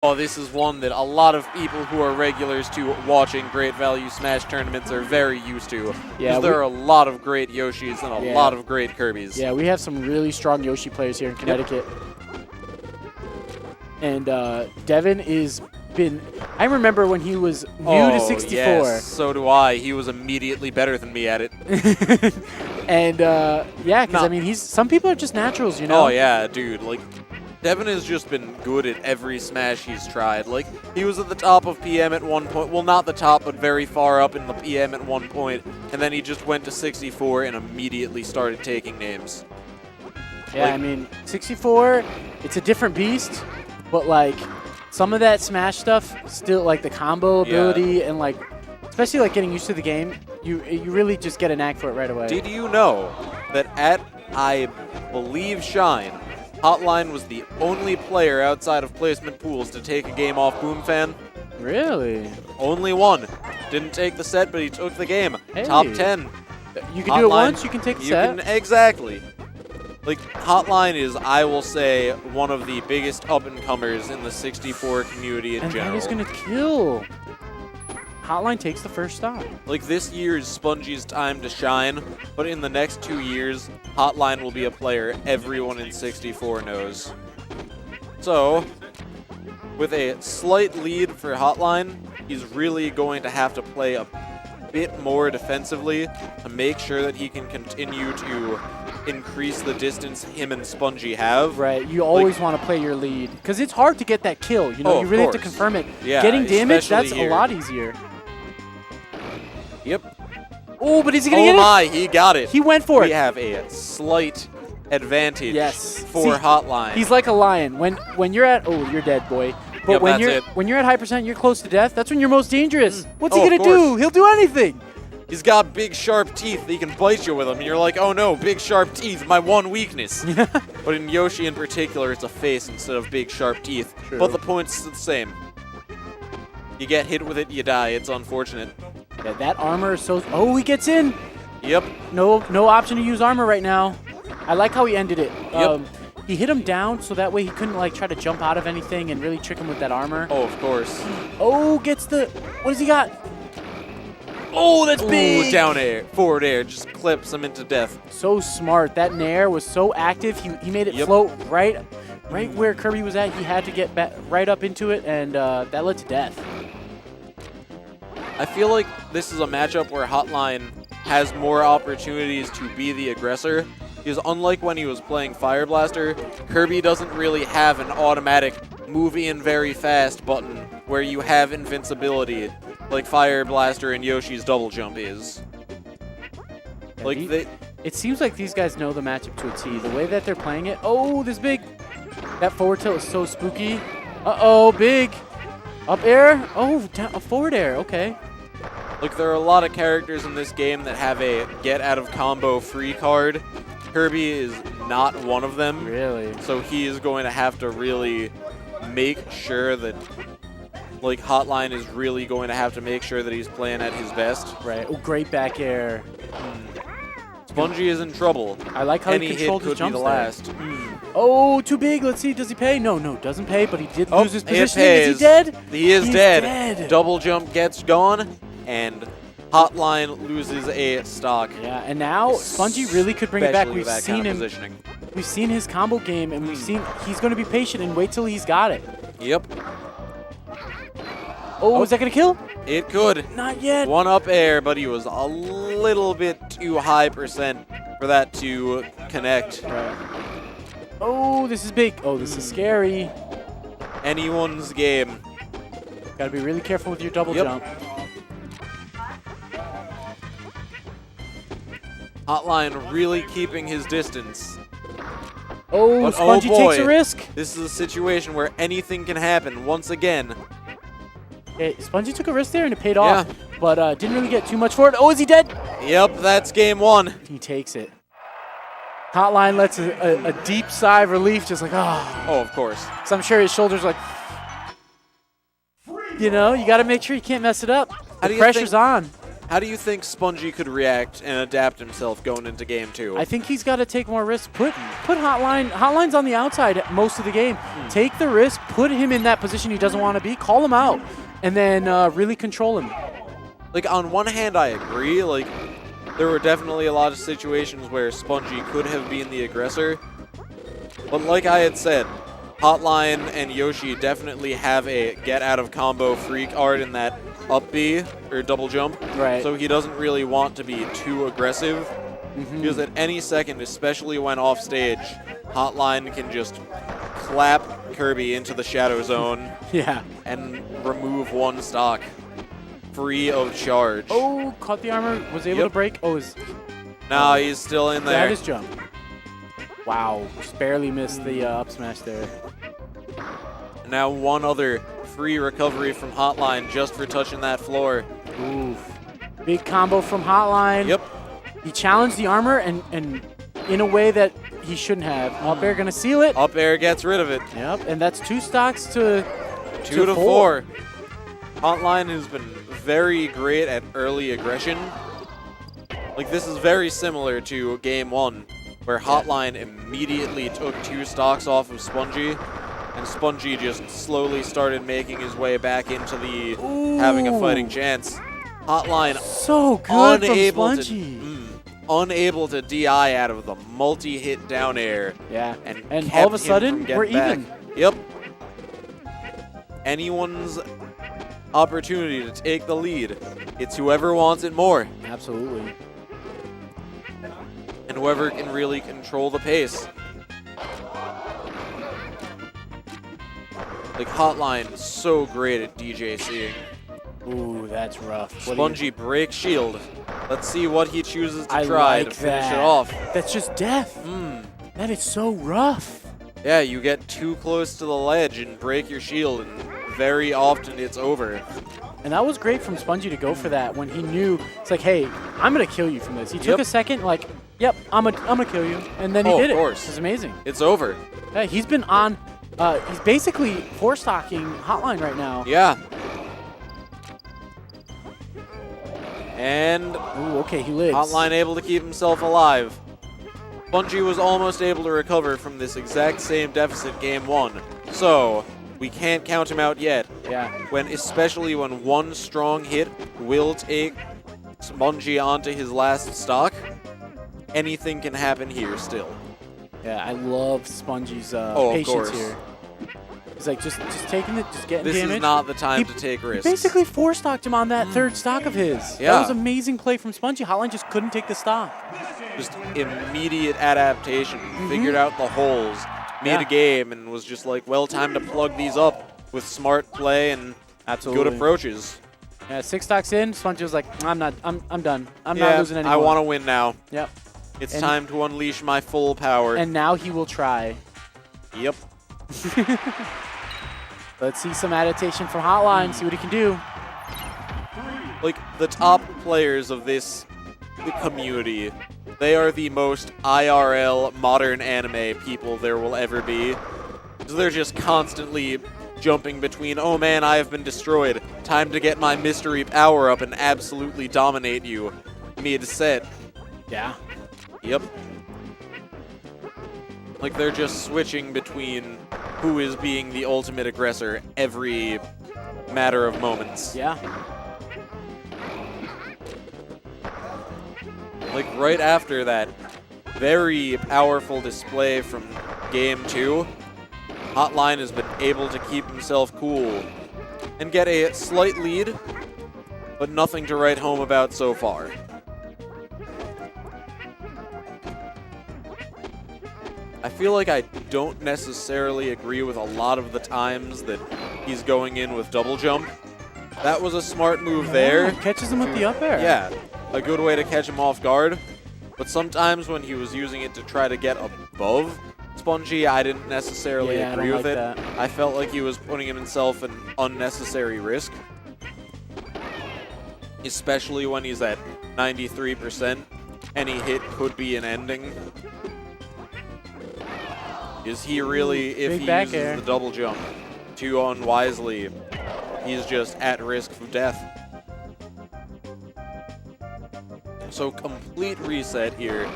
Oh, this is one that a lot of people who are regulars to watching Great Value Smash tournaments are very used to. Yeah, there are a lot of great Yoshis and a lot of great Kirbys. Yeah, we have some really strong Yoshi players here in Connecticut. And Devin is been... I remember when he was new to 64. Yes, so do I. He was immediately better than me at it. And yeah, because I mean, some people are just naturals, you know? Oh, yeah, dude. Like, Devin has just been good at every Smash he's tried. Like, he was at the top of PM at one point. Well, not the top, but very far up in the PM at one point. And then he just went to 64 and immediately started taking names. Yeah, like, I mean, 64, it's a different beast, but, like, some of that Smash stuff, still, like, the combo ability and, like, especially, like, getting used to the game, you really just get a knack for it right away. Did you know that at, I believe, Shine, Hotline was the only player outside of placement pools to take a game off Boom Fan? Really? Only one. Didn't take the set, but he took the game. Hey. Top 10. You can do it once, you can take the set. Exactly. Like, Hotline is, I will say, one of the biggest up-and-comers in the 64 community in general. And that is going to kill. Hotline takes the first stop. Like, this year is Spongy's time to shine, but in the next 2 years, Hotline will be a player everyone in 64 knows. So, with a slight lead for Hotline, he's really going to have to play a bit more defensively to make sure that he can continue to increase the distance him and Spongy have. Right, you always want to play your lead, because it's hard to get that kill, you know, you really have to confirm it. Yeah, getting damage, that's here. A lot easier. Yep. Oh, but is he going to get it? Oh my, he got it. He went for it. We have a slight advantage See, for Hotline. He's like a lion. When you're at, oh, you're dead, boy. But when you're at high percent, you're close to death, that's when you're most dangerous. What's he going to do? He'll do anything. He's got big, sharp teeth. He can bite you with them. And you're like, oh no, big, sharp teeth, my one weakness. But in Yoshi in particular, it's a face instead of big, sharp teeth. True. But the point's the same. You get hit with it, you die. It's unfortunate. Yeah, that armor is so... Oh, he gets in. Yep. No option to use armor right now. I like how he ended it. Yep. He hit him down so that way he couldn't like try to jump out of anything and really trick him with that armor. Oh, of course. Oh, gets the... What does he got? Oh, that's big. Ooh, down air. Forward air. Just clips him into death. So smart. That nair was so active. He made it float right where Kirby was at. He had to get back right up into it, and that led to death. I feel like this is a matchup where Hotline has more opportunities to be the aggressor, because unlike when he was playing Fire Blaster, Kirby doesn't really have an automatic move in very fast button where you have invincibility like Fire Blaster and Yoshi's double jump is. Yeah, like it seems like these guys know the matchup to a T. The way that they're playing it. Oh, this big. That forward tilt is so spooky. Uh-oh, big. Up air. Oh, down, a forward air. Okay. Look, there are a lot of characters in this game that have a get out of combo free card. Kirby is not one of them. Really? So he is going to have to really make sure that, like, Hotline is really going to have to make sure that he's playing at his best. Right. Oh, great back air. Spongy is in trouble. I like how he controlled his jumps there. Any hit could be the last. Oh, too big. Let's see. Does he pay? No, doesn't pay, but he did lose his positioning. Is he dead? He is dead. Double jump gets gone, and Hotline loses a stock. Yeah, and now Spongy really could bring it back. We've seen him. Positioning. We've seen his combo game, and we've seen he's going to be patient and wait till he's got it. Yep. Oh, is that going to kill? It could. Not yet. One up air, but he was a little bit too high percent for that to connect. Right. Oh, this is big. Oh, this is scary. Anyone's game. Got to be really careful with your double jump. Hotline really keeping his distance. Oh, but Spongy takes a risk. This is a situation where anything can happen once again. Okay, Spongy took a risk there and it paid off, but didn't really get too much for it. Oh, is he dead? Yep, that's game one. He takes it. Hotline lets a deep sigh of relief, just like, oh. Oh, of course. So I'm sure his shoulders like, you know, you got to make sure you can't mess it up. The pressure's on. How do you think Spongy could react and adapt himself going into game 2? I think he's got to take more risks. Put Hotline. Hotline's on the outside most of the game. Take the risk. Put him in that position he doesn't want to be. Call him out, and then really control him. Like, on one hand, I agree. Like, there were definitely a lot of situations where Spongy could have been the aggressor. But like I had said, Hotline and Yoshi definitely have a get-out-of-combo freak art in that up B, or double jump. Right. So he doesn't really want to be too aggressive. Because at any second, especially when off stage, Hotline can just clap Kirby into the shadow zone Yeah. and remove one stock free of charge. Oh, caught the armor. Was able to break. Oh, No, he's still in there. that is jump. Wow. Just barely missed the up smash there. Now one other free recovery from Hotline just for touching that floor. Oof. Big combo from Hotline. Yep. He challenged the armor and in a way that he shouldn't have. Up air gonna seal it. Up air gets rid of it. Yep, and that's 2 stocks to 2 to 4. Hotline has been very great at early aggression. Like, this is very similar to game 1, where Hotline immediately took 2 stocks off of Spongy, and Spongy just slowly started making his way back into the having a fighting chance. Hotline So good unable from to Spongy. unable to DI out of the multi-hit down air. Yeah, And and kept all of a him sudden, from getting we're back. even. Yep. Anyone's opportunity to take the lead. It's whoever wants it more. Absolutely. And whoever can really control the pace. Like, Hotline is so great at DJCing. Ooh, that's rough. What do you- Spongy breaks shield. Let's see what he chooses to I try like to finish that. it off. That's just death. That is so rough. Yeah, you get too close to the ledge and break your shield, and very often it's over. And that was great from Spongy to go for that when he knew it's like, hey, I'm gonna kill you from this. He took a second, like, yep, I'm gonna kill you, and then he did it. Of course. It's amazing. It's over. Yeah, he's been on. He's basically four-stocking Hotline right now. Yeah. And Ooh, okay, he lives. Hotline able to keep himself alive. Spongy was almost able to recover from this exact same deficit game 1. So, we can't count him out yet. Yeah. Especially when one strong hit will take Spongy onto his last stock. Anything can happen here still. Yeah, I love Spongy's of patience course. here. He's like, just taking it, just getting This damage. is not the time He to take risks. basically four-stocked him on that third stock of his. Yeah. That was amazing play from Spongy. Hotline just couldn't take the stock. Just immediate adaptation. Figured out the holes mid-game and was just like, well, time to plug these up with smart play and good approaches. Yeah, 6 stocks in, Spongy was like, I'm done. I'm not losing anymore. I want to win now. Yep. It's time to unleash my full power. And now he will try. Yep. Let's see some adaptation from Hotline, see what he can do. Like, the top players of this community, they are the most IRL modern anime people there will ever be. So they're just constantly jumping between, oh man, I have been destroyed. Time to get my mystery power up and absolutely dominate you mid-set. Yeah. Yep. Like, they're just switching between who is being the ultimate aggressor every matter of moments. Yeah. Like, right after that very powerful display from Game 2, Hotline has been able to keep himself cool and get a slight lead, but nothing to write home about so far. I feel like I don't necessarily agree with a lot of the times that he's going in with double jump. That was a smart move there. Oh, catches him with the up air. Yeah, a good way to catch him off guard. But sometimes when he was using it to try to get above Spongy, I didn't necessarily agree with it. That. I felt like he was putting himself in unnecessary risk. Especially when he's at 93%. Any hit could be an ending. Is he really, if Big he back uses air. the double jump too unwisely, he's just at risk of death. So complete reset here.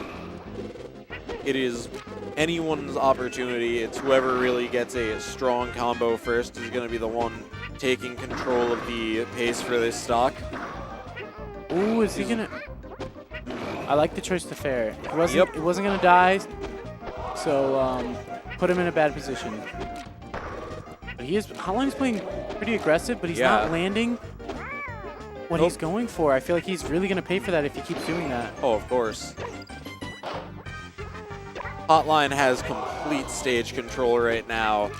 It is anyone's opportunity. It's whoever really gets a strong combo first is going to be the one taking control of the pace for this stock. Ooh, is he gonna? I like the choice to fair. It wasn't gonna die, so put him in a bad position. But Hotline's playing pretty aggressive, but he's not landing what he's going for. I feel like he's really gonna pay for that if he keeps doing that. Oh, of course. Hotline has complete stage control right now.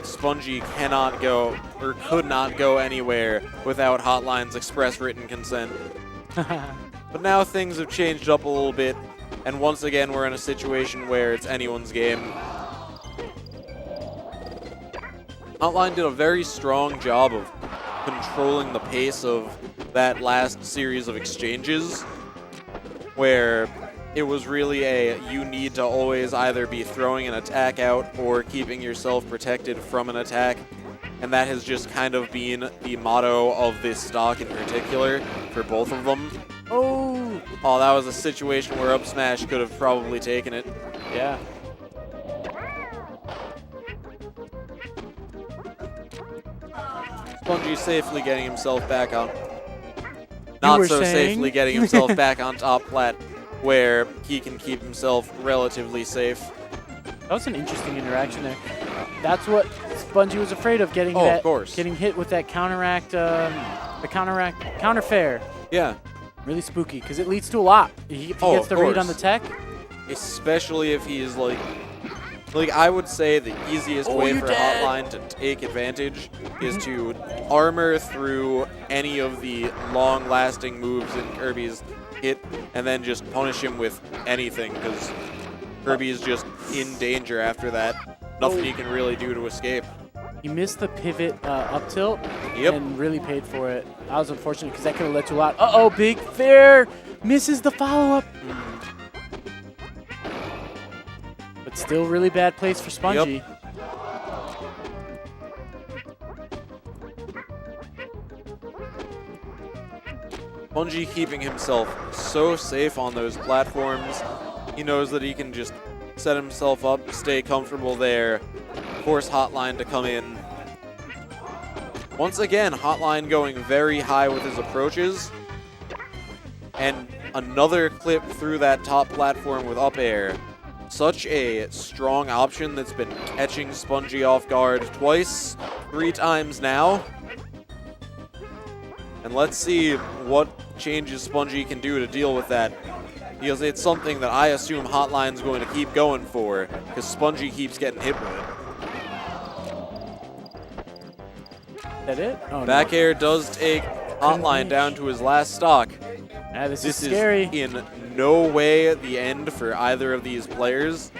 Spongy cannot go, or could not go anywhere without Hotline's express written consent. But now things have changed up a little bit, and once again we're in a situation where it's anyone's game. Hotline did a very strong job of controlling the pace of that last series of exchanges, where it was really you need to always either be throwing an attack out or keeping yourself protected from an attack. And that has just kind of been the motto of this stock in particular for both of them. Oh, that was a situation where up smash could have probably taken it. Yeah. Spongy safely getting himself back on. Not so safely getting himself back on top plat, where he can keep himself relatively safe. That was an interesting interaction there. That's what Spongy was afraid of, getting getting hit with that counter fair. Yeah. Really spooky, because it leads to a lot. If he gets the read on the tech. Especially if he's like I would say the easiest way for Hotline to take advantage is to armor through any of the long-lasting moves in Kirby's hit, and then just punish him with anything, because Kirby is just in danger after that. Nothing he can really do to escape. He missed the pivot up tilt and really paid for it. That was unfortunate, because that could have led to a lot. Uh-oh, big fair! Misses the follow-up. But still really bad place for Spongy. Yep. Spongy keeping himself so safe on those platforms. He knows that he can just set himself up, stay comfortable there, force Hotline to come in. Once again, Hotline going very high with his approaches. And another clip through that top platform with up air. Such a strong option that's been catching Spongy off guard twice, 3 times now. And let's see what changes Spongy can do to deal with that, because it's something that I assume Hotline's going to keep going for, because Spongy keeps getting hit with it. Is that it? Oh, Back air does take Hotline down to his last stock. Yeah, this is scary. In no way the end for either of these players.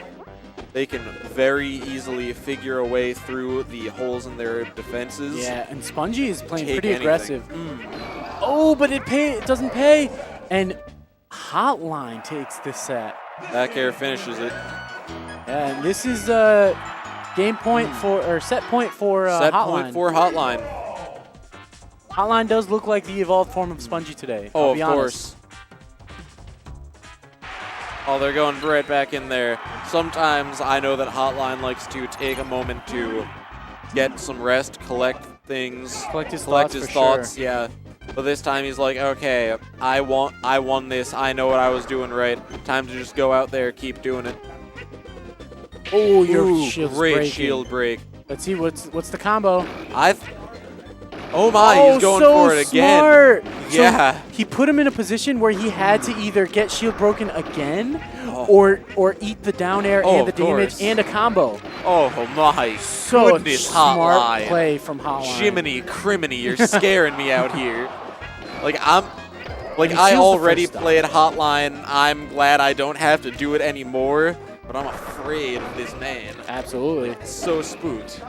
They can very easily figure a way through the holes in their defenses. Yeah, and Spongy is playing pretty aggressive. Oh, but it doesn't pay. And Hotline takes this set. Back air finishes it. Yeah, and this is game point or set point for Hotline. Set point for Hotline. Hotline does look like the evolved form of Spongy today. Oh, I'll be honest. course. Oh, they're going right back in there. Sometimes I know that Hotline likes to take a moment to get some rest, collect things, collect his thoughts. Yeah. But this time he's like, okay, I won this. I know what I was doing right. Time to just go out there, keep doing it. Oh, your shield's great breaking. Shield break. Let's see what's the combo. Oh my, he's going for it again. Smart. Yeah. So he put him in a position where he had to either get shield broken again or eat the down air and the damage and a combo. Oh my goodness, smart play from Hotline. Jiminy criminy, you're scaring me out here. I already played Hotline. I'm glad I don't have to do it anymore, but I'm afraid of this man. Absolutely. So spooked.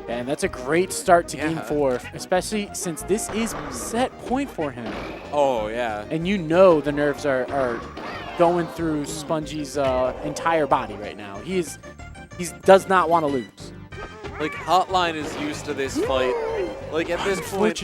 And that's a great start to Game 4, especially since this is set point for him. Oh, yeah. And you know the nerves are going through Spongy's entire body right now. He does not want to lose. Like, Hotline is used to this fight. Like, at this point,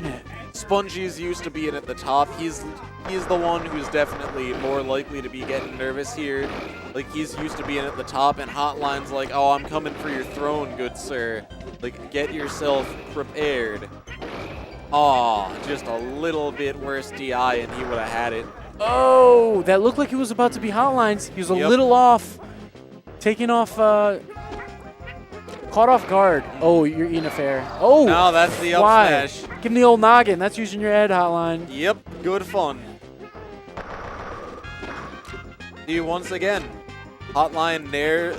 Spongy's used to being at the top. He's the one who's definitely more likely to be getting nervous here. Like, he's used to being at the top, and Hotline's like, oh, I'm coming for your throne, good sir. Like, get yourself prepared. Aw, just a little bit worse DI, and he would have had it. Oh, that looked like it was about to be Hotline's. He was a little off. Taking off, caught off guard. Oh, you're eating a fair. Oh. No, that's the up smash. Give him the old noggin. That's using your head, Hotline. Yep, good fun. See, once again, Hotline nair,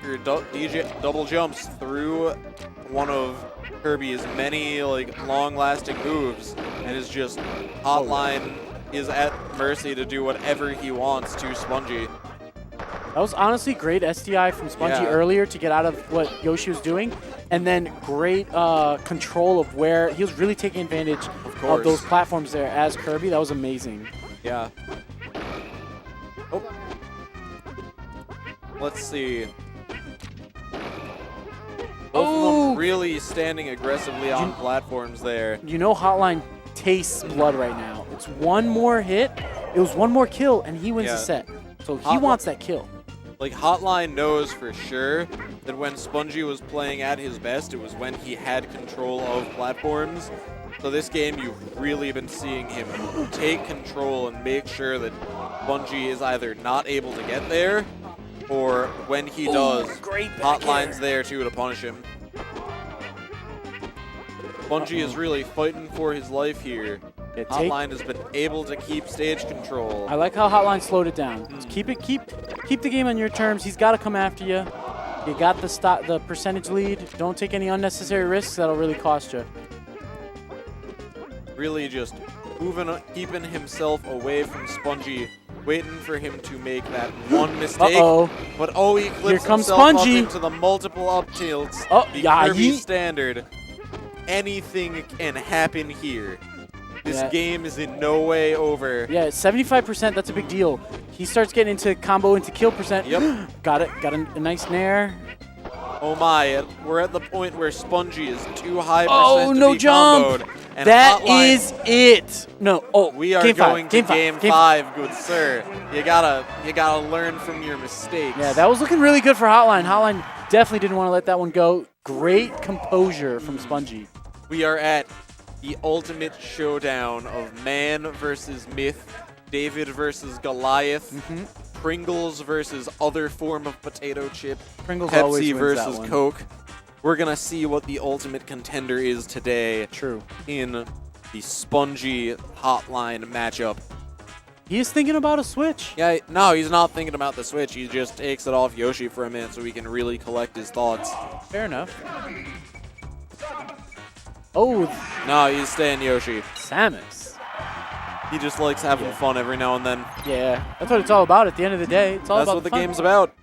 or DJ double jumps through one of Kirby's many like long-lasting moves, and is just Hotline is at mercy to do whatever he wants to Spongy. That was honestly great SDI from Spongy earlier to get out of what Yoshi was doing, and then great control of where he was really taking advantage of those platforms there as Kirby. That was amazing. Yeah. Oh. Let's see. Both of them really standing aggressively on platforms there. You know Hotline tastes blood right now. It's one more hit. It was one more kill, and he wins the set. So he wants that kill. Like, Hotline knows for sure that when Spongy was playing at his best, it was when he had control of platforms. So this game, you've really been seeing him take control and make sure that Spongy is either not able to get there, or when he does, Hotline's there too to punish him. Spongy is really fighting for his life here. Yeah, Hotline has been able to keep stage control. I like how Hotline slowed it down. Keep the game on your terms. He's got to come after you. You got the percentage lead. Don't take any unnecessary risks. That'll really cost you. Really just keeping himself away from Spongy, waiting for him to make that one mistake. But he clips himself Spongy up into the multiple up tilts. The Kirby standard. Anything can happen here. This game is in no way over. Yeah, 75%, that's a big deal. He starts getting into combo into kill percent. Yep. Got a nice nair. Oh my, we're at the point where Spongy is too high to be jump. comboed. And That Hotline, is it. No, we are going to game five, good sir. You gotta learn from your mistakes. Yeah, that was looking really good for Hotline. Hotline definitely didn't want to let that one go. Great composure from Spongy. We are at the ultimate showdown of man versus myth, David versus Goliath, Pringles versus other form of potato chip, Pepsi versus Coke. We're going to see what the ultimate contender is today. In the Spongy Hotline matchup. He is thinking about a switch. Yeah, no, he's not thinking about the switch. He just takes it off Yoshi for a minute so he can really collect his thoughts. Fair enough. Oh. No, he's staying Yoshi. Samus. He just likes having fun every now and then. Yeah, that's what it's all about at the end of the day. It's all That's about what the fun. game's about.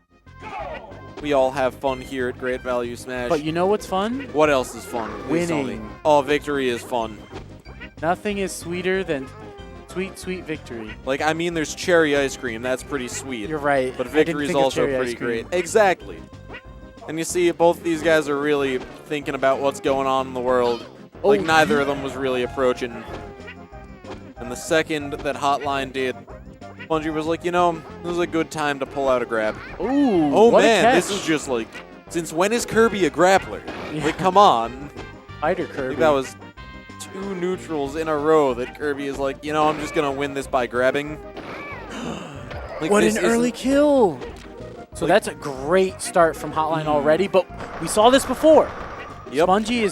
We all have fun here at Great Value Smash. But you know what's fun? What else is fun? Winning. Oh, victory is fun. Nothing is sweeter than sweet, sweet victory. Like, I mean, there's cherry ice cream. That's pretty sweet. You're right. But victory is also pretty great. Exactly. And you see, both these guys are really thinking about what's going on in the world. Like, neither of them was really approaching. And the second that Hotline did, Spongy was like, you know, this is a good time to pull out a grab. Ooh, oh man, this is just like, since when is Kirby a grappler? Yeah. Like, come on. Fighter Kirby. I think that was 2 neutrals in a row that Kirby is like, you know, I'm just going to win this by grabbing. Like, what an early kill. So that's a great start from Hotline already, but we saw this before. Spongy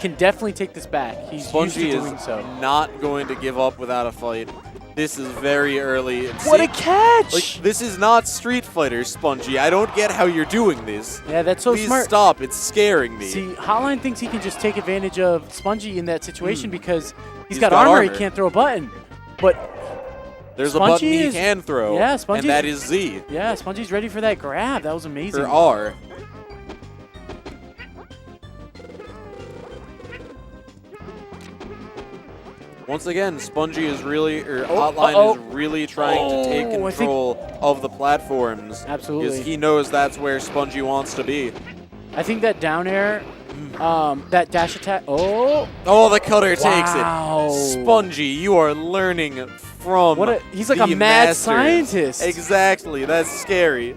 can definitely take this back. He's used to doing so. Not going to give up without a fight. This is very early. What a catch! Like, this is not Street Fighter, Spongy. I don't get how you're doing this. Yeah, that's so Please smart. Stop. It's scaring me. See, Hotline thinks he can just take advantage of Spongy in that situation because he's got armor. He can't throw a button. But there's a button he can throw, and that is Z. Yeah, Spongy's ready for that grab. That was amazing. For R. Once again, Spongy is really, Hotline is really trying to take control of the platforms. Absolutely. Because he knows that's where Spongy wants to be. I think that down air That dash attack. Oh. Oh, the cutter takes Wow. it. Spongy, you are learning from He's like the a mad masters. scientist. Exactly. That's scary.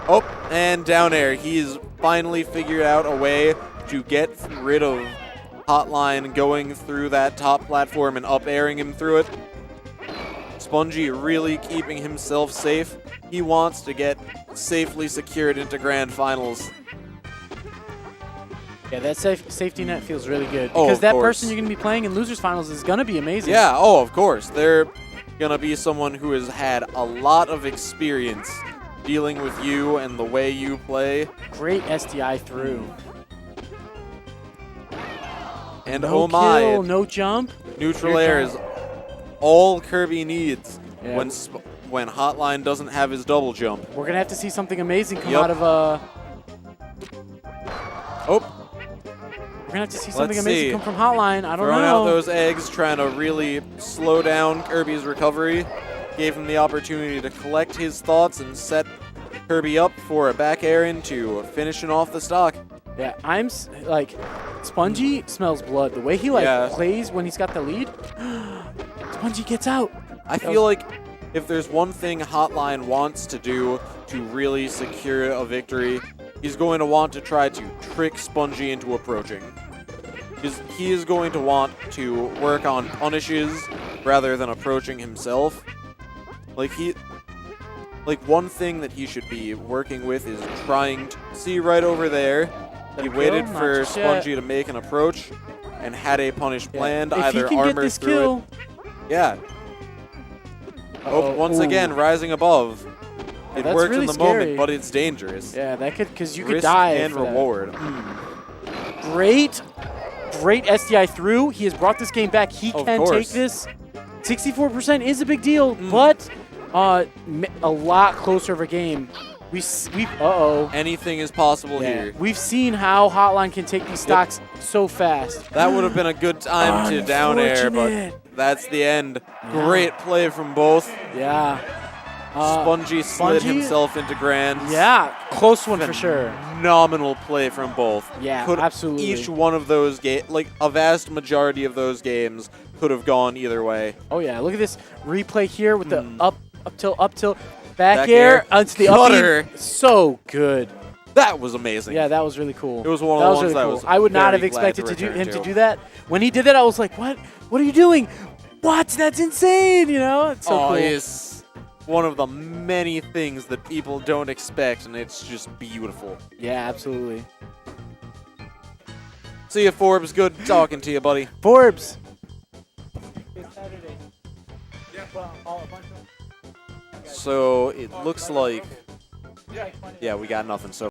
Oh, and down air. He's finally figured out a way to get rid of Hotline going through that top platform and up airing him through it. Spongy really keeping himself safe. He wants to get safely secured into grand finals. Yeah, that safety net feels really good. Oh, Because of that course. person you're going to be playing in losers finals is going to be amazing. Yeah, oh, of course. They're going to be someone who has had a lot of experience dealing with you and the way you play. Great SDI through. And No oh my, kill, no jump. neutral air is all Kirby needs Yeah. when Hotline doesn't have his double jump. We're going to have to see something amazing come Yep. out of Oh, We're going to have to see something Let's amazing see. come from Hotline. I don't throwing know. out those eggs, trying to really slow down Kirby's recovery. Gave him the opportunity to collect his thoughts and set Kirby up for a back air into finishing off the stock. Yeah, like, Spongy smells blood. The way he, like, plays when he's got the lead, Spongy gets out. I feel like if there's one thing Hotline wants to do to really secure a victory, he's going to want to try to trick Spongy into approaching. He is going to want to work on punishes rather than approaching himself. Like one thing that he should be working with is trying to see right over there. He waited for Spongy to make an approach and had a punish planned, either if he can get armored this through kill, it. Yeah. Oh, once again, rising above. It that's works really in the scary. moment, but it's dangerous. Yeah, that could, because you could Risk die. and for that. reward. Great SDI through. He has brought this game back. He Of can course. take this. 64% is a big deal, but a lot closer of a game. Anything is possible here. We've seen how Hotline can take these stocks so fast. That would have been a good time to down air, but Unfortunate. that's the end. Great play from both. Yeah. Spongy slid Spongy? himself into grands. Yeah, close one for sure. Phenomenal play from both. Yeah, Could absolutely. Each one of those games, like a vast majority of those games, could have gone either way. Oh yeah, look at this replay here with the up tilt, back Back air air. onto the Cutter. up. So good. That was amazing. Yeah, that was really cool. It was one of that the was ones really that cool. was I would not have very glad expected to him return to to. do that. When he did that, I was like, "What? What are you doing? What? That's insane!" You know, it's so Oh, cool. it's one of the many things that people don't expect, and it's just beautiful. Yeah, absolutely. See you, Forbes. Good talking to you, buddy. Forbes. So it looks like, yeah, we got nothing so